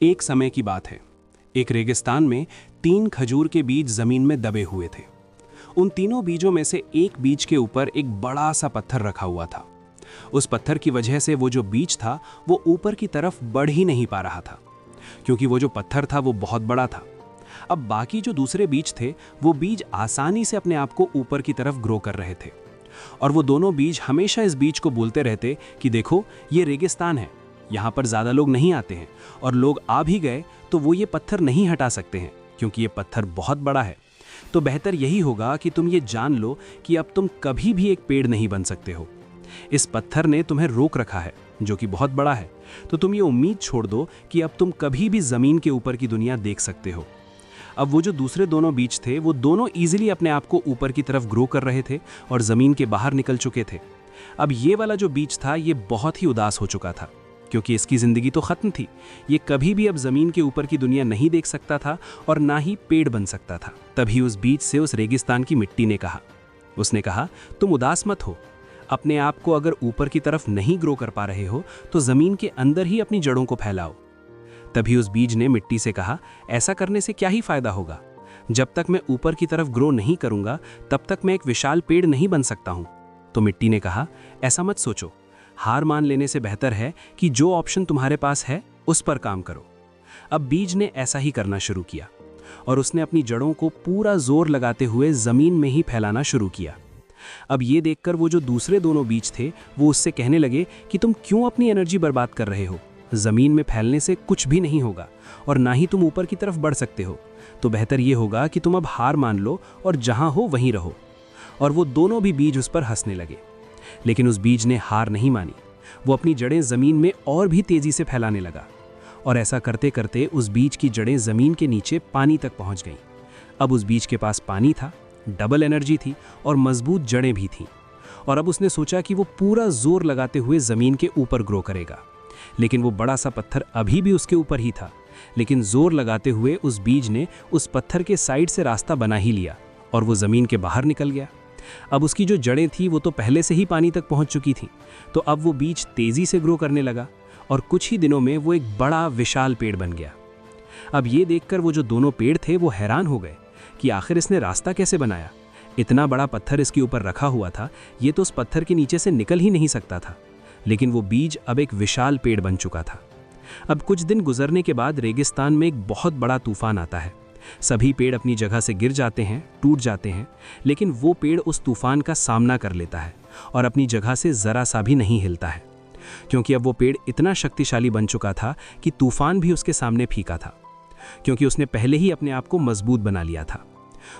एक समय की बात है। एक रेगिस्तान में 3 खजूर के बीज जमीन में दबे हुए थे। उन तीनों बीजों में से एक बीज के ऊपर एक बड़ा सा पत्थर रखा हुआ था। उस पत्थर की वजह से वो जो बीज था वो ऊपर की तरफ बढ़ ही नहीं पा रहा था, क्योंकि वो जो पत्थर था वो बहुत बड़ा था। अब बाकी जो दूसरे बीज थे वो बीज आसानी से अपने आप को ऊपर की तरफ ग्रो कर रहे थे, और वो दोनों बीज हमेशा इस बीज को बोलते रहते कि देखो, ये रेगिस्तान है, यहाँ पर ज़्यादा लोग नहीं आते हैं, और लोग आ भी गए तो वो ये पत्थर नहीं हटा सकते हैं, क्योंकि ये पत्थर बहुत बड़ा है। तो बेहतर यही होगा कि तुम ये जान लो कि अब तुम कभी भी एक पेड़ नहीं बन सकते हो। इस पत्थर ने तुम्हें रोक रखा है, जो कि बहुत बड़ा है। तो तुम ये उम्मीद छोड़ दो कि अब तुम कभी भी ज़मीन के ऊपर की दुनिया देख सकते हो। अब वो जो दूसरे दोनों बीज थे वो दोनों ईजिली अपने आप को ऊपर की तरफ ग्रो कर रहे थे और ज़मीन के बाहर निकल चुके थे। अब ये वाला जो बीज था ये बहुत ही उदास हो चुका था, क्योंकि इसकी ज़िंदगी तो ख़त्म थी। ये कभी भी अब ज़मीन के ऊपर की दुनिया नहीं देख सकता था और ना ही पेड़ बन सकता था। तभी उस बीज से उस रेगिस्तान की मिट्टी ने कहा, उसने कहा, तुम उदास मत हो। अपने आप को अगर ऊपर की तरफ नहीं ग्रो कर पा रहे हो तो ज़मीन के अंदर ही अपनी जड़ों को फैलाओ। तभी उस बीज ने मिट्टी से कहा, ऐसा करने से क्या ही फायदा होगा। जब तक मैं ऊपर की तरफ ग्रो नहीं करूंगा तब तक मैं एक विशाल पेड़ नहीं बन सकता हूं। तो मिट्टी ने कहा, ऐसा मत सोचो। हार मान लेने से बेहतर है कि जो ऑप्शन तुम्हारे पास है उस पर काम करो। अब बीज ने ऐसा ही करना शुरू किया और उसने अपनी जड़ों को पूरा जोर लगाते हुए जमीन में ही फैलाना शुरू किया। अब ये देखकर वो जो दूसरे दोनों बीज थे वो उससे कहने लगे कि तुम क्यों अपनी एनर्जी बर्बाद कर रहे हो। जमीन में फैलने से कुछ भी नहीं होगा और ना ही तुम ऊपर की तरफ बढ़ सकते हो। तो बेहतर ये होगा कि तुम अब हार मान लो और जहां हो वहीं रहो। और वो दोनों भी बीज उस पर हंसने लगे, लेकिन उस बीज ने हार नहीं मानी। वो अपनी जड़ें जमीन में और भी तेजी से फैलाने लगा, और ऐसा करते करते उस बीज की जड़ें जमीन के नीचे पानी तक पहुंच गईं। अब उस बीज के पास पानी था, डबल एनर्जी थी और मजबूत जड़ें भी थीं। और अब उसने सोचा कि वो पूरा जोर लगाते हुए जमीन के ऊपर ग्रो करेगा। लेकिन वो बड़ा सा पत्थर अभी भी उसके ऊपर ही था, लेकिन जोर लगाते हुए उस बीज ने उस पत्थर के साइड से रास्ता बना ही लिया और वो जमीन के बाहर निकल गया। अब उसकी जो जड़ें थी वो तो पहले से ही पानी तक पहुंच चुकी थी, तो अब वो बीज तेजी से ग्रो करने लगा और कुछ ही दिनों में वो एक बड़ा विशाल पेड़ बन गया। अब ये देखकर वो जो दोनों पेड़ थे वो हैरान हो गए कि आखिर इसने रास्ता कैसे बनाया। इतना बड़ा पत्थर इसके ऊपर रखा हुआ था, ये तो उस पत्थर के नीचे से निकल ही नहीं सकता था। लेकिन वो बीज अब एक विशाल पेड़ बन चुका था। अब कुछ दिन गुजरने के बाद रेगिस्तान में एक बहुत बड़ा तूफान आता है। सभी पेड़ अपनी जगह से गिर जाते हैं, टूट जाते हैं, लेकिन वो पेड़ उस तूफान का सामना कर लेता है और अपनी जगह से जरा सा भी नहीं हिलता है, क्योंकि अब वो पेड़ इतना शक्तिशाली बन चुका था कि तूफान भी उसके सामने फीका था, क्योंकि उसने पहले ही अपने आप को मजबूत बना लिया था।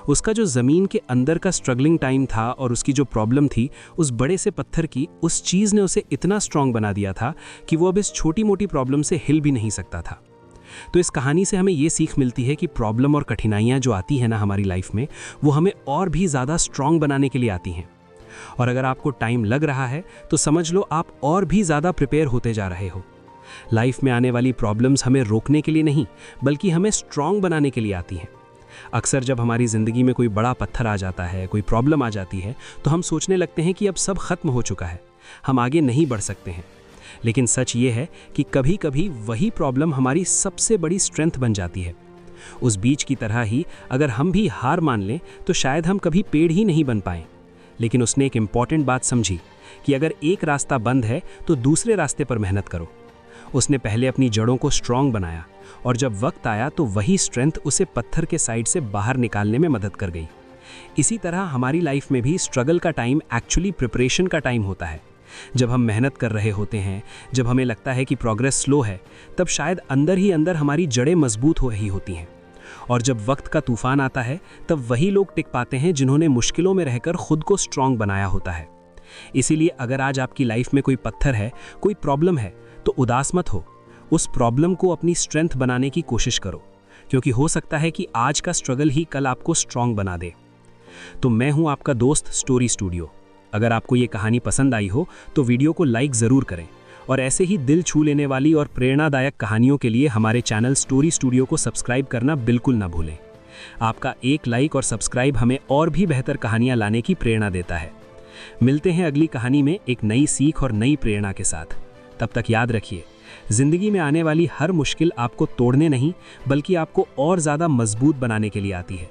उसका जो ज़मीन के अंदर का स्ट्रगलिंग टाइम था और उसकी जो प्रॉब्लम थी उस बड़े से पत्थर की, उस चीज़ ने उसे इतना स्ट्रांग बना दिया था कि वो अब इस छोटी मोटी प्रॉब्लम से हिल भी नहीं सकता था। तो इस कहानी से हमें ये सीख मिलती है कि प्रॉब्लम और कठिनाइयाँ जो आती हैं ना हमारी लाइफ में, वो हमें और भी ज़्यादा स्ट्रांग बनाने के लिए आती हैं। और अगर आपको टाइम लग रहा है तो समझ लो आप और भी ज़्यादा प्रिपेयर होते जा रहे हो। लाइफ में आने वाली प्रॉब्लम्स हमें रोकने के लिए नहीं, बल्कि हमें स्ट्रांग बनाने के लिए आती हैं। अक्सर जब हमारी ज़िंदगी में कोई बड़ा पत्थर आ जाता है, कोई प्रॉब्लम आ जाती है, तो हम सोचने लगते हैं कि अब सब खत्म हो चुका है, हम आगे नहीं बढ़ सकते हैं। लेकिन सच ये है कि कभी कभी वही प्रॉब्लम हमारी सबसे बड़ी स्ट्रेंथ बन जाती है। उस बीज की तरह ही अगर हम भी हार मान लें तो शायद हम कभी पेड़ ही नहीं बन पाएं। लेकिन उसने एक इम्पॉर्टेंट बात समझी कि अगर एक रास्ता बंद है तो दूसरे रास्ते पर मेहनत करो। उसने पहले अपनी जड़ों को स्ट्रांग बनाया और जब वक्त आया तो वही स्ट्रेंथ उसे पत्थर के साइड से बाहर निकालने में मदद कर गई। इसी तरह हमारी लाइफ में भी स्ट्रगल का टाइम एक्चुअली प्रिपरेशन का टाइम होता है। जब हम मेहनत कर रहे होते हैं, जब हमें लगता है कि प्रोग्रेस स्लो है, तब शायद अंदर ही अंदर हमारी जड़ें मजबूत हो रही होती हैं। और जब वक्त का तूफान आता है तब वही लोग टिक पाते हैं जिन्होंने मुश्किलों में रहकर खुद को स्ट्रांग बनाया होता है। इसीलिए अगर आज आपकी लाइफ में कोई पत्थर है, कोई प्रॉब्लम है, तो उदास मत हो। उस प्रॉब्लम को अपनी स्ट्रेंथ बनाने की कोशिश करो, क्योंकि हो सकता है कि आज का स्ट्रगल ही कल आपको स्ट्रांग बना दे। तो मैं हूं आपका दोस्त स्टोरी स्टूडियो। अगर आपको ये कहानी पसंद आई हो तो वीडियो को लाइक ज़रूर करें, और ऐसे ही दिल छू लेने वाली और प्रेरणादायक कहानियों के लिए हमारे चैनल स्टोरी स्टूडियो को सब्सक्राइब करना बिल्कुल ना भूलें। आपका एक लाइक और सब्सक्राइब हमें और भी बेहतर कहानियाँ लाने की प्रेरणा देता है। मिलते हैं अगली कहानी में एक नई सीख और नई प्रेरणा के साथ। तब तक याद रखिए, जिंदगी में आने वाली हर मुश्किल आपको तोड़ने नहीं बल्कि आपको और ज़्यादा मजबूत बनाने के लिए आती है।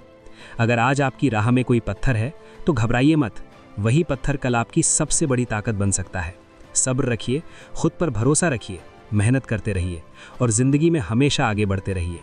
अगर आज आपकी राह में कोई पत्थर है तो घबराइए मत, वही पत्थर कल आपकी सबसे बड़ी ताकत बन सकता है। सब्र रखिए, खुद पर भरोसा रखिए, मेहनत करते रहिए और जिंदगी में हमेशा आगे बढ़ते रहिए।